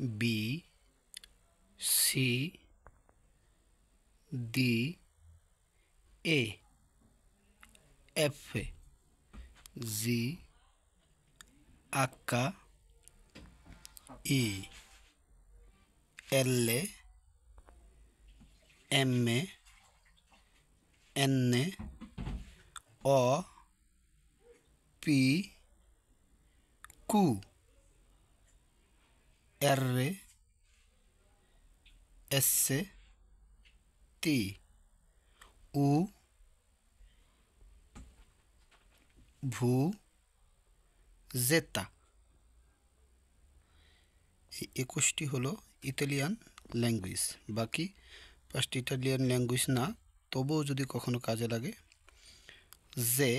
B C D E F G আকা I L M N O P Q R S T U V জেতা। এই 21টি হলো Italian language. বাকি 5টি Italian language না, তবুও যদি কখনো কাজে লাগে, যে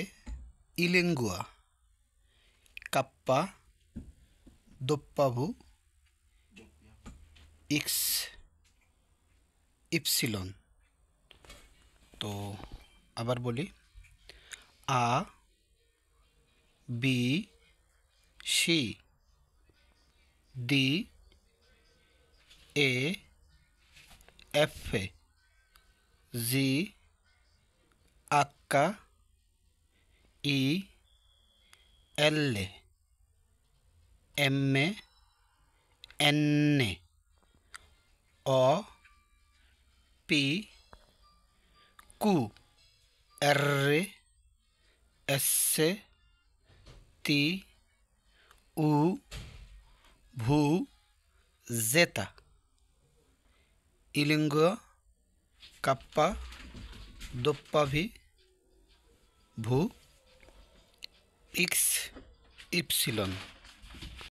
ইলিঙ্গুয়া কাপ্পা দোপ্পাভু ইক্স ইপসিলন। তো আবার বলি, A B C D E F G আক্কা I L M N O P Q R S T U V zeta. ইলিঙ্গুয়া kappa দোপ্পাভি ভু ইক্স ইপসিলন।